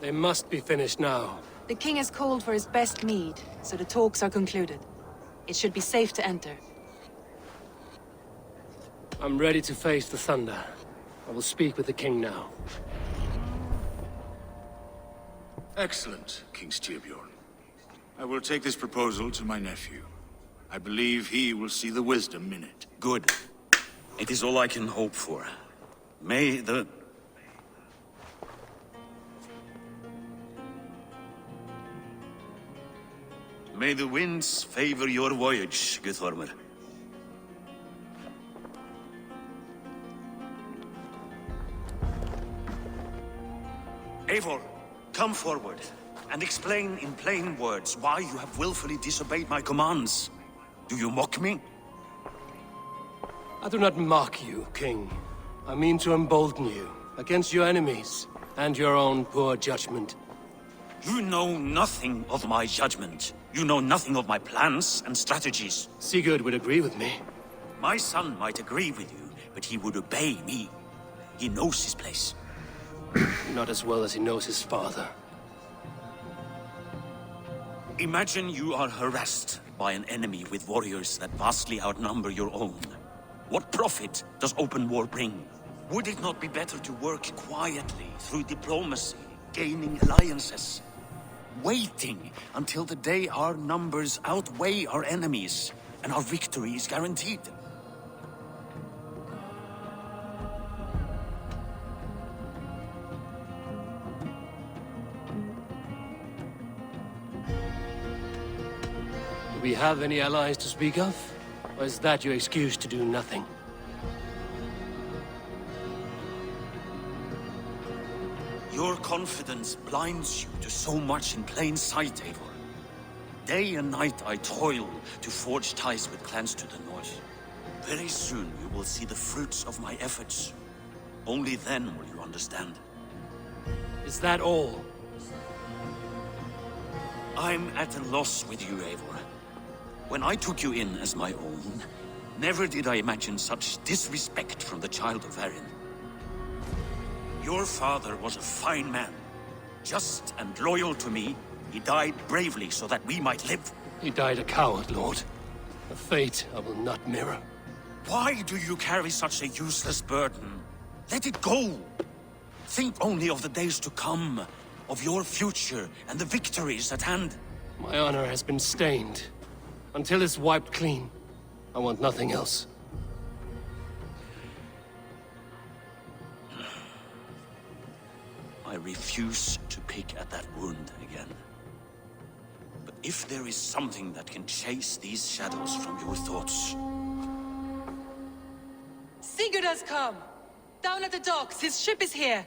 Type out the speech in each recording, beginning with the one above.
They must be finished now. The king has called for his best mead, so the talks are concluded. It should be safe to enter. I'm ready to face the thunder. I will speak with the king now. Excellent, King Styrbjorn. I will take this proposal to my nephew. I believe he will see the wisdom in it. Good. It is all I can hope for. May the... May the winds favor your voyage, Guthormer. Eivor, come forward, and explain in plain words why you have willfully disobeyed my commands. Do you mock me? I do not mock you, King. I mean to embolden you against your enemies and your own poor judgment. You know nothing of my judgment. You know nothing of my plans and strategies. Sigurd would agree with me. My son might agree with you, but he would obey me. He knows his place. Not as well as he knows his father. Imagine you are harassed by an enemy with warriors that vastly outnumber your own. What profit does open war bring? Would it not be better to work quietly through diplomacy, gaining alliances? Waiting until the day our numbers outweigh our enemies, and our victory is guaranteed. Do we have any allies to speak of? Or is that your excuse to do nothing? Your confidence blinds you to so much in plain sight, Eivor. Day and night I toil to forge ties with clans to the north. Very soon you will see the fruits of my efforts. Only then will you understand. Is that all? I'm at a loss with you, Eivor. When I took you in as my own, never did I imagine such disrespect from the child of Varin. Your father was a fine man. Just and loyal to me, he died bravely so that we might live. He died a coward, Lord. A fate I will not mirror. Why do you carry such a useless burden? Let it go! Think only of the days to come, of your future and the victories at hand. My honor has been stained. Until it's wiped clean, I want nothing else. I refuse to pick at that wound again. But if there is something that can chase these shadows from your thoughts... Sigurd has come! Down at the docks, his ship is here!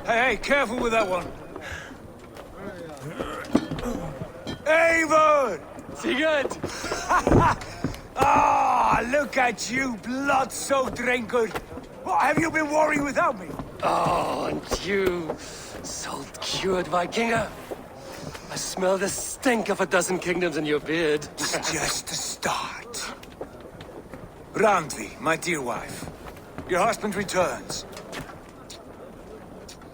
Hey, careful with that one. Eivor! Sigurd! Ah, look at you, blood-soaked drinker. What have you been worrying without me? Oh, and you, salt-cured Vikinger. I smell the stink of a dozen kingdoms in your beard. It's just a start. Randvi, my dear wife. Your husband returns.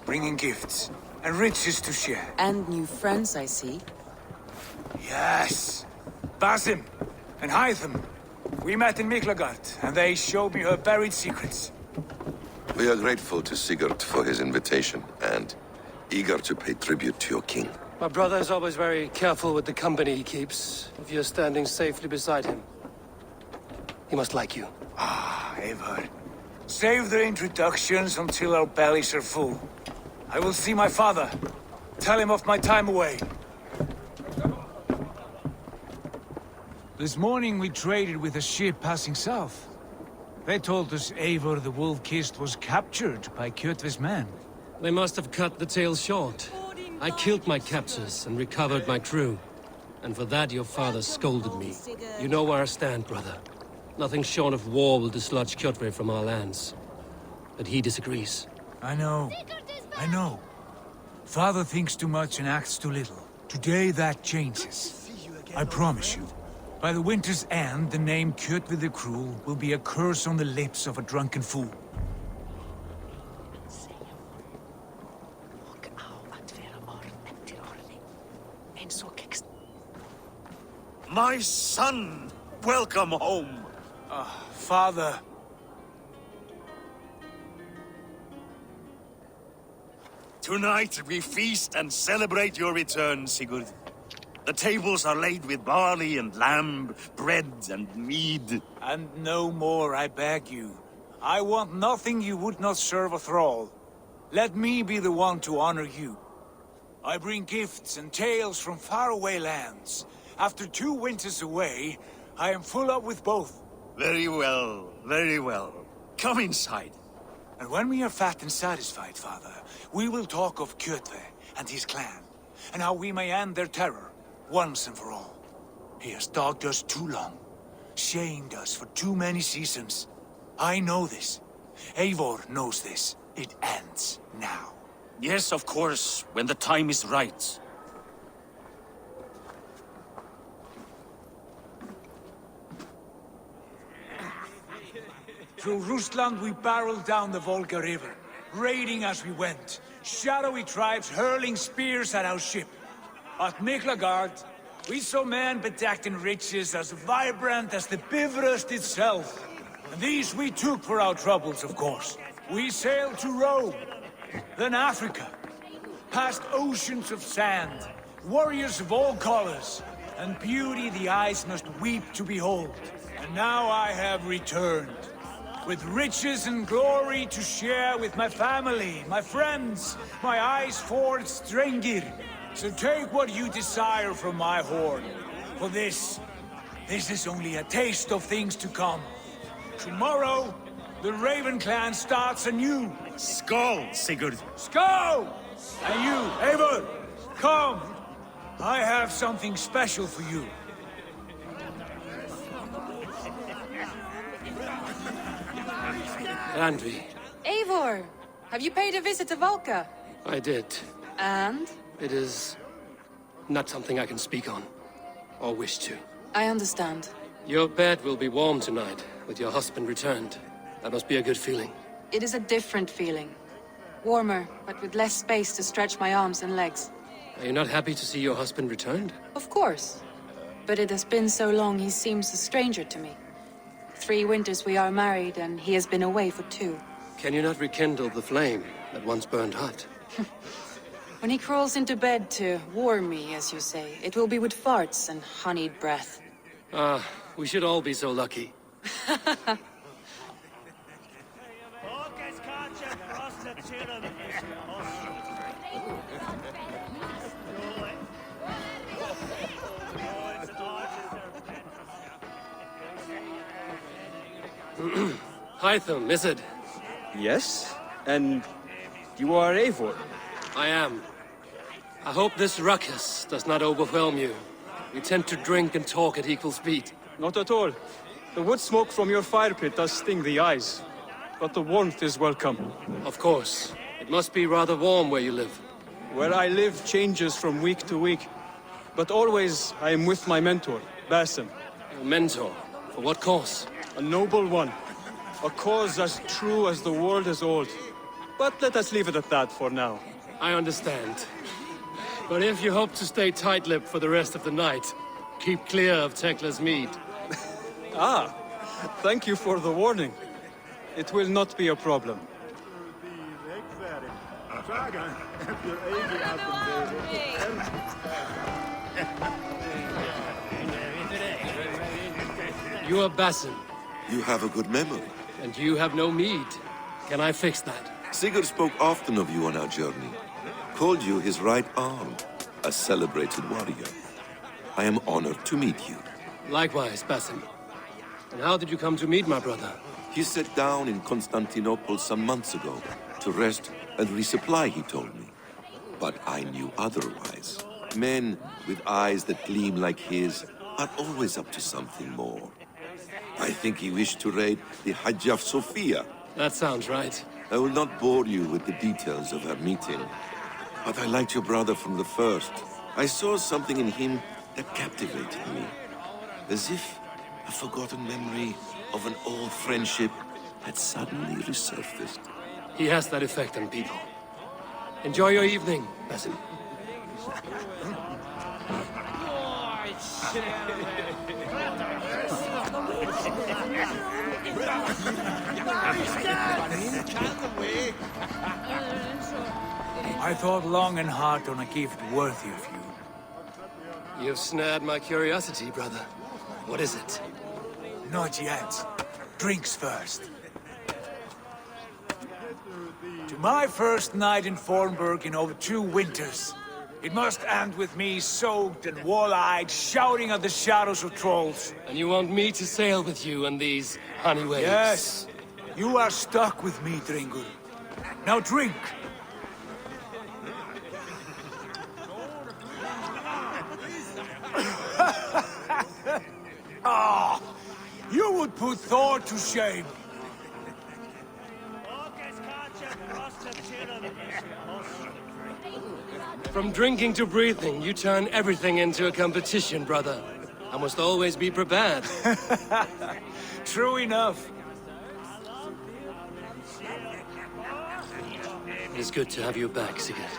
Bringing gifts and riches to share. And new friends, I see. Yes. Basim and Hytham. We met in Miklagard, and they showed me her buried secrets. We are grateful to Sigurd for his invitation, and eager to pay tribute to your king. My brother is always very careful with the company he keeps, if you're standing safely beside him. He must like you. Ah, Eivor. Save the introductions until our bellies are full. I will see my father. Tell him of my time away. This morning we traded with a ship passing south. They told us Eivor the Wolf-Kissed was captured by Kjotve's men. They must have cut the tale short. I killed my captors and recovered my crew. And for that your father scolded me. You know where I stand, brother. Nothing short of war will dislodge Kjotve from our lands. But he disagrees. I know. I know. Father thinks too much and acts too little. Today that changes. I promise you. By the winter's end, the name Kjotve the Cruel will be a curse on the lips of a drunken fool. My son! Welcome home! Father... Tonight we feast and celebrate your return, Sigurd. The tables are laid with barley and lamb, bread and mead. And no more, I beg you. I want nothing you would not serve a thrall. Let me be the one to honor you. I bring gifts and tales from faraway lands. After 2 winters away, I am full up with both. Very well, very well. Come inside. And when we are fat and satisfied, Father, we will talk of Kjotve and his clan, and how we may end their terror, once and for all. He has dogged us too long, shamed us for too many seasons. I know this. Eivor knows this. It ends now. Yes, of course, when the time is right. Through Rusland we barreled down the Volga River, raiding as we went. Shadowy tribes hurling spears at our ship. At Miklagard, we saw men bedecked in riches as vibrant as the Bifrost itself. And these we took for our troubles, of course. We sailed to Rome, then Africa, past oceans of sand, warriors of all colors, and beauty the eyes must weep to behold. And now I have returned, with riches and glory to share with my family, my friends, my eyes-forged Strengir. So take what you desire from my hoard. For this is only a taste of things to come. Tomorrow, the Raven clan starts anew. Skål, Sigurd. Skål! And you, Eivor, come. I have something special for you. Andri, Eivor! Have you paid a visit to Valka? I did. And? It is not something I can speak on, or wish to. I understand. Your bed will be warm tonight, with your husband returned. That must be a good feeling. It is a different feeling. Warmer, but with less space to stretch my arms and legs. Are you not happy to see your husband returned? Of course. But it has been so long he seems a stranger to me. 3 winters we are married, and he has been away for 2. Can you not rekindle the flame that once burned hot? When he crawls into bed to warm me, as you say, it will be with farts and honeyed breath. Ah, we should all be so lucky. Hytham, is it? Yes? And you are Eivor? I am. I hope this ruckus does not overwhelm you. We tend to drink and talk at equal speed. Not at all. The wood smoke from your fire pit does sting the eyes. But the warmth is welcome. Of course. It must be rather warm where you live. Where I live changes from week to week. But always I am with my mentor, Basim. Your mentor? For what cause? A noble one. A cause as true as the world is old. But let us leave it at that for now. I understand. But if you hope to stay tight-lipped for the rest of the night, keep clear of Tekla's mead. Ah, thank you for the warning. It will not be a problem. You are Basim, You have a good memory. and you have no mead. Can I fix that? Sigurd spoke often of you on our journey. Called you his right arm, a celebrated warrior. I am honored to meet you. Likewise, Basim. And how did you come to meet my brother? He sat down in Constantinople some months ago, to rest and resupply, he told me. But I knew otherwise. Men with eyes that gleam like his are always up to something more. I think he wished to raid the Hajj of Sophia. That sounds right. I will not bore you with the details of her meeting. But I liked your brother from the first. I saw something in him that captivated me. As if a forgotten memory of an old friendship had suddenly resurfaced. He has that effect on people. Enjoy your evening, Basim. I thought long and hard on a gift worthy of you. You've snared my curiosity, brother. What is it? Not yet. Drinks first. To my first night in Fornburg in over 2 winters. It must end with me soaked and wall-eyed, shouting at the shadows of trolls. And you want me to sail with you on these honey waves? Yes. You are stuck with me, Dringur. Now drink. Ah, you would put Thor to shame. From drinking to breathing, you turn everything into a competition, brother. I must always be prepared. True enough. It is good to have you back, Sigurd.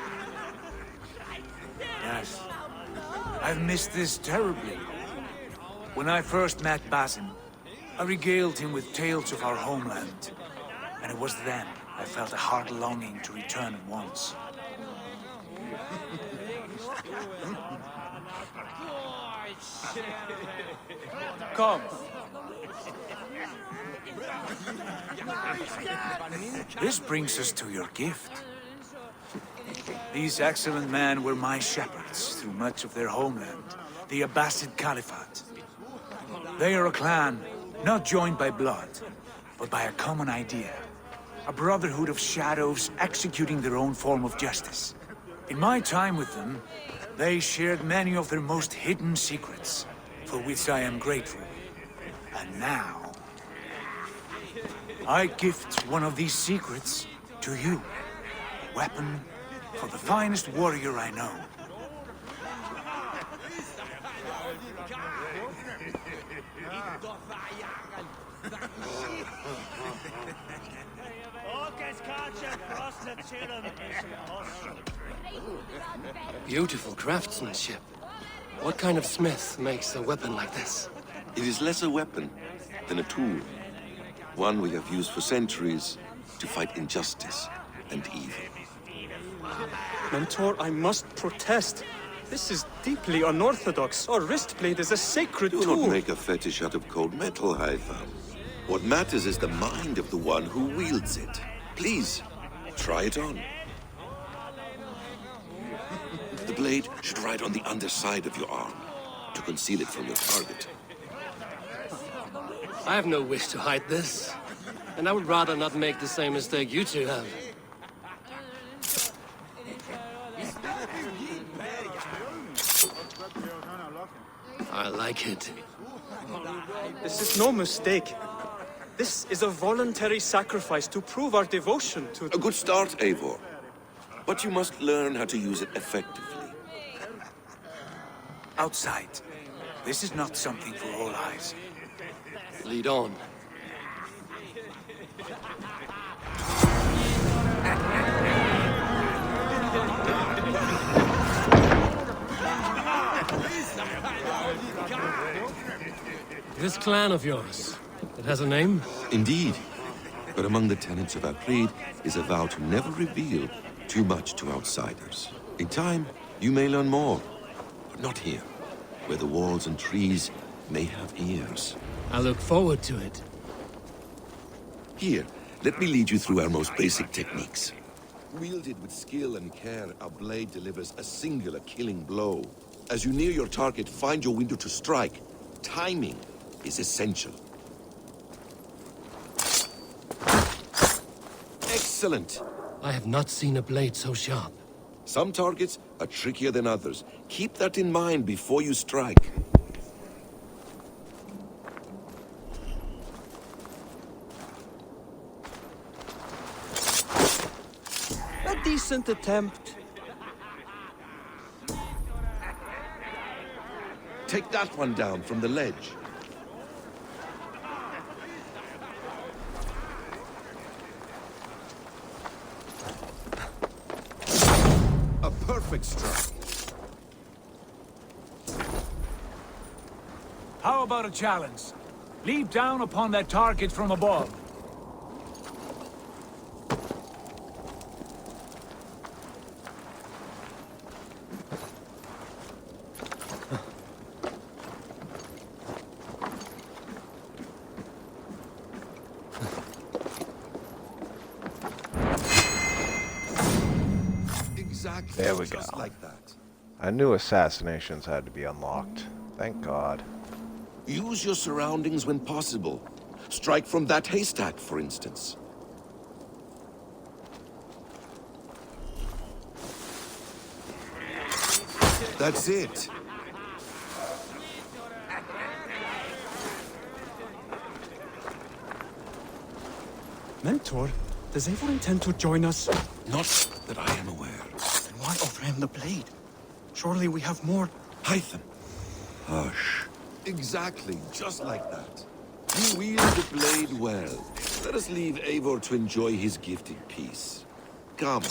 Yes. I've missed this terribly. When I first met Basim, I regaled him with tales of our homeland. And it was then I felt a heart longing to return at once. Come. This brings us to your gift. These excellent men were my shepherds through much of their homeland, the Abbasid Caliphate. They are a clan, not joined by blood, but by a common idea. A brotherhood of shadows executing their own form of justice. In my time with them, they shared many of their most hidden secrets, for which I am grateful. And now, I gift one of these secrets to you. A weapon for the finest warrior I know. Beautiful craftsmanship. What kind of smith makes a weapon like this? It is less a weapon than a tool. One we have used for centuries to fight injustice and evil. Mentor, I must protest. This is deeply unorthodox. Our wrist blade is a sacred Do tool. not make a fetish out of cold metal, Haifa. What matters is the mind of the one who wields it. Please, try it on. The blade should ride on the underside of your arm to conceal it from your target. I have no wish to hide this. And I would rather not make the same mistake you two have. I like it. This is no mistake. This is a voluntary sacrifice to prove our devotion to... A good start, Eivor. But you must learn how to use it effectively. Outside. This is not something for all eyes. Lead on. This clan of yours, it has a name? Indeed. But among the tenets of our creed is a vow to never reveal too much to outsiders. In time, you may learn more. But not here, where the walls and trees may have ears. I look forward to it. Here, let me lead you through our most basic techniques. Wielded with skill and care, our blade delivers a singular killing blow. As you near your target, find your window to strike. Timing is essential. Excellent! I have not seen a blade so sharp. Some targets are trickier than others. Keep that in mind before you strike. A decent attempt. Take that one down from the ledge. A perfect strike. How about a challenge? Leap down upon that target from above. Exactly. There we go. Just like that. I knew assassinations had to be unlocked. Thank God. Use your surroundings when possible. Strike from that haystack, for instance. That's it. Mentor, does Eivor intend to join us? Not that I am aware. Then why offer him the blade? Surely we have more... Hytham. Hush. Exactly, just like that. You wield the blade well. Let us leave Eivor to enjoy his gift in peace. Come.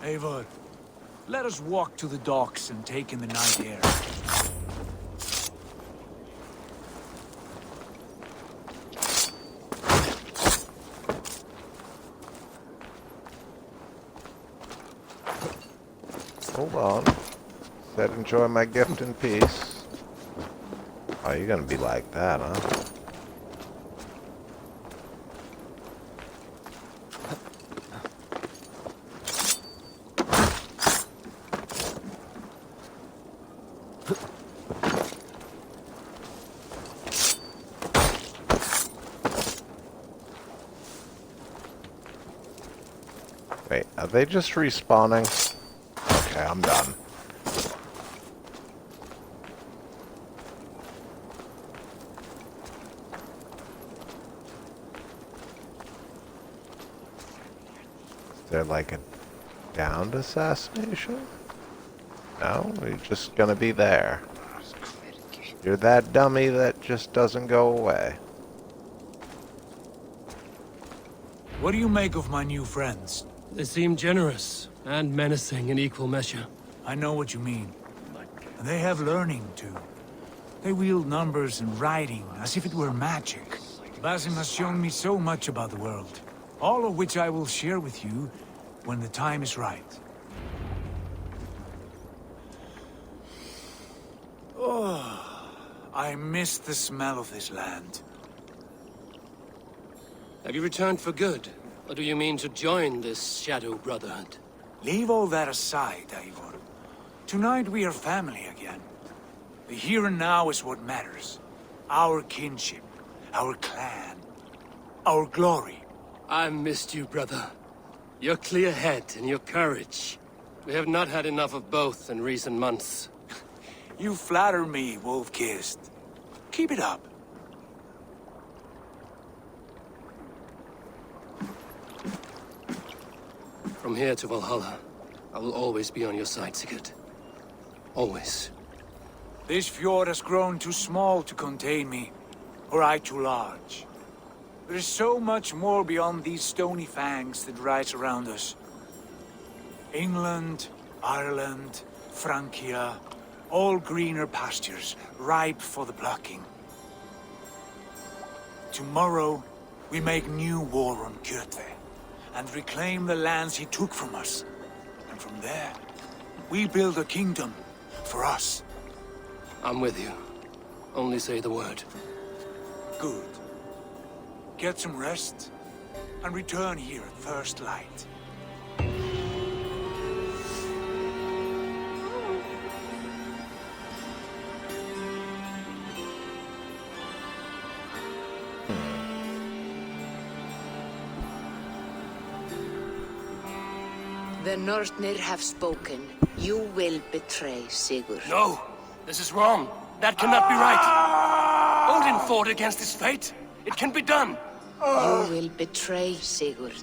Eivor, let us walk to the docks and take in the night air. Hold on. Said enjoy my gift in peace. Oh, you're gonna be like that, huh? Wait, are they just respawning? Okay, I'm done. Is there like a downed assassination? No, you're just gonna be there. You're that dummy that just doesn't go away. What do you make of my new friends? They seem generous and menacing in equal measure. I know what you mean. And they have learning, too. They wield numbers and writing as if it were magic. Basim has shown me so much about the world, all of which I will share with you when the time is right. Oh, I miss the smell of this land. Have you returned for good? Or do you mean to join this Shadow Brotherhood? Leave all that aside, Eivor. Tonight we are family again. The here and now is what matters. Our kinship, our clan, our glory. I missed you, brother. Your clear head and your courage. We have not had enough of both in recent months. You flatter me, Wolf-Kissed. Keep it up. From here to Valhalla, I will always be on your side, Sigurd. Always. This fjord has grown too small to contain me, or I too large. There is so much more beyond these stony fangs that rise around us. England, Ireland, Francia, all greener pastures, ripe for the plucking. Tomorrow, we make new war on Kjotve, and reclaim the lands he took from us. And from there, we build a kingdom for us. I'm with you. Only say the word. Good. Get some rest, and return here at first light. The Northnir have spoken. You will betray Sigurd. No! This is wrong! That cannot be right! Odin fought against his fate! It can be done! You will betray Sigurd.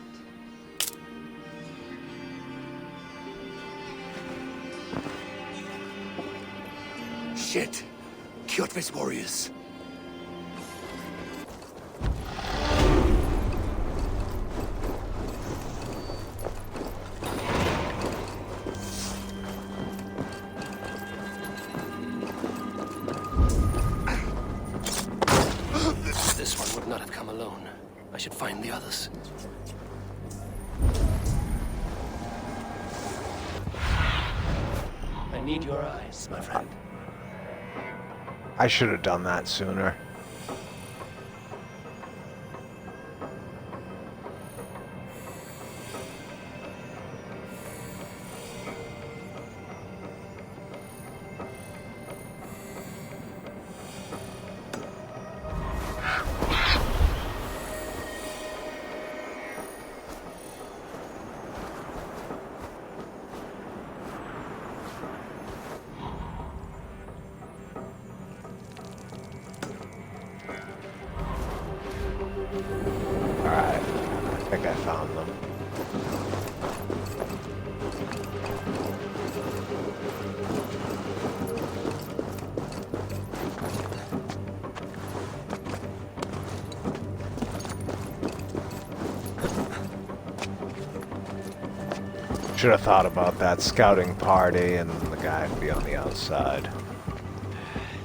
Shit! Kjotve's warriors. This one would not have come alone. I should find the others. I need your eyes, my friend. I should have done that sooner. Alright, I think I found them. Should have thought about that scouting party and the guy would be on the outside.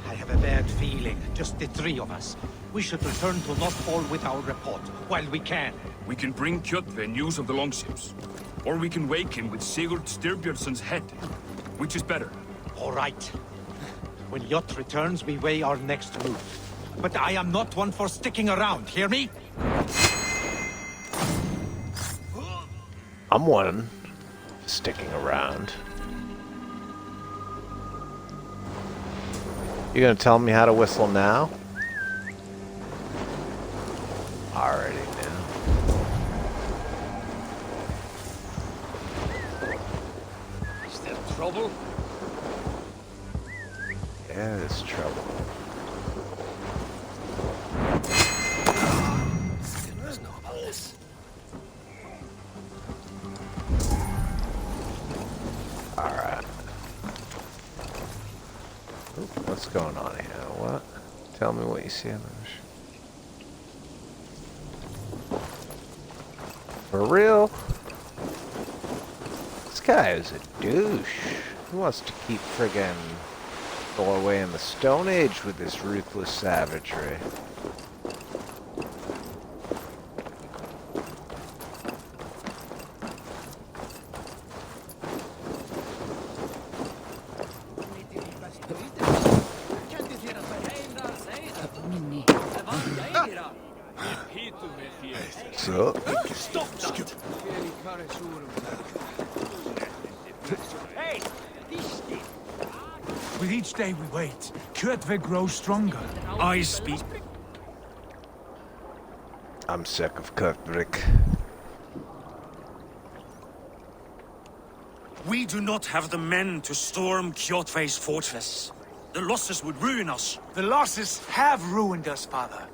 I have a bad feeling. Just the three of us. We should return to Northfall with our report, while we can. We can bring Kjotve news of the longships. Or we can wake him with Sigurd Styrbjörnsson's head. Which is better? All right. When Jot returns, we weigh our next move. But I am not one for sticking around, hear me? I'm one sticking around. You gonna tell me how to whistle now? Already knew. Is there trouble? Yeah, there's trouble. Goodness know about this. Alright. What's going on here? What? Tell me what you see on the mission. For real? This guy is a douche. He wants to keep friggin' go away in the Stone Age with this ruthless savagery. So, With each day we wait, Kjotve grows stronger. I speak. I'm sick of Kirkbrick. We do not have the men to storm Kjotve's fortress. The losses would ruin us. The losses have ruined us, father.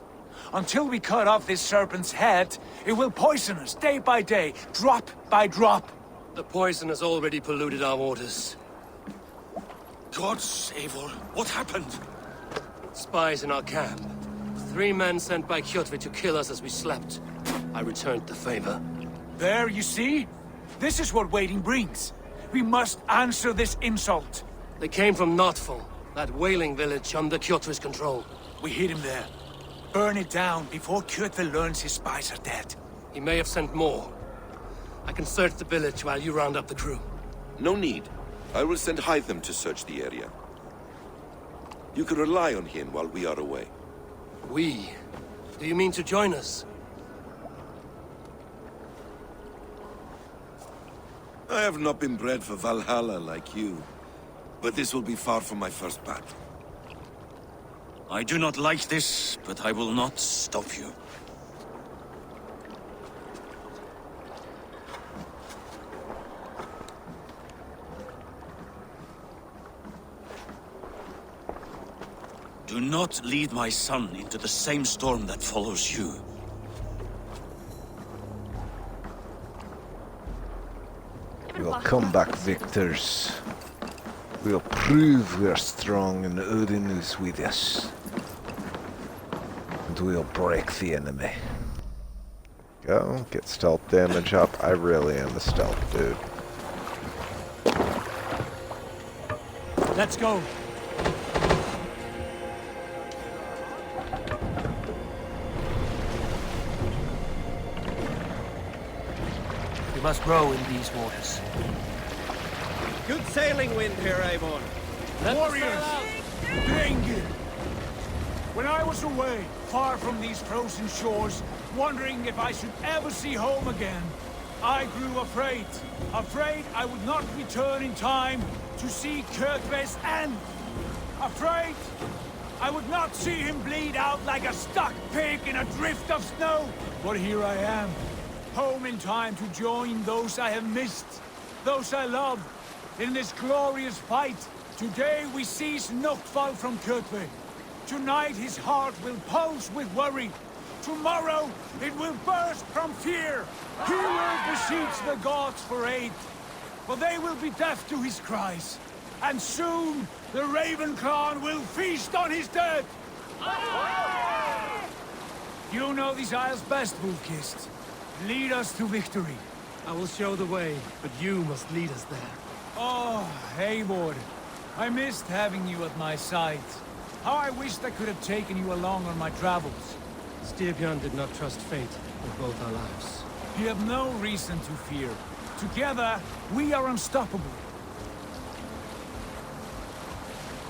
Until we cut off this serpent's head, it will poison us day by day, drop by drop. The poison has already polluted our waters. God save her. What happened? Spies in our camp. 3 men sent by Kjotve to kill us as we slept. I returned the favor. There, you see? This is what waiting brings. We must answer this insult. They came from Notfall, that whaling village under Kjotve's control. We hid him there. Burn it down before Kjotve learns his spies are dead. He may have sent more. I can search the village while you round up the crew. No need. I will send Hytham to search the area. You can rely on him while we are away. We? Do you mean to join us? I have not been bred for Valhalla like you, but this will be far from my first battle. I do not like this, but I will not stop you. Do not lead my son into the same storm that follows you. We'll come back victors. We'll prove we're strong and Odin is with us. And we'll break the enemy. Go, get stealth damage up. I really am a stealth dude. Let's go. We must row in these waters. Good sailing wind here, Avon. Warriors! Drengir! When I was away, far from these frozen shores, wondering if I should ever see home again, I grew afraid. Afraid I would not return in time to see Kjotve's end. Afraid I would not see him bleed out like a stuck pig in a drift of snow. But here I am, home in time to join those I have missed, those I love, in this glorious fight. Today we seize Noctval from Kjotve. Tonight his heart will pulse with worry. Tomorrow it will burst from fear. He will beseech the gods for aid, but they will be deaf to his cries. And soon the Raven clan will feast on his dead. You know these isles best, Wolf-Kissed. Lead us to victory. I will show the way, but you must lead us there. Oh, Eivor. I missed having you at my side. How I wished I could have taken you along on my travels. Styrbjörn did not trust fate with both our lives. You have no reason to fear. Together, we are unstoppable.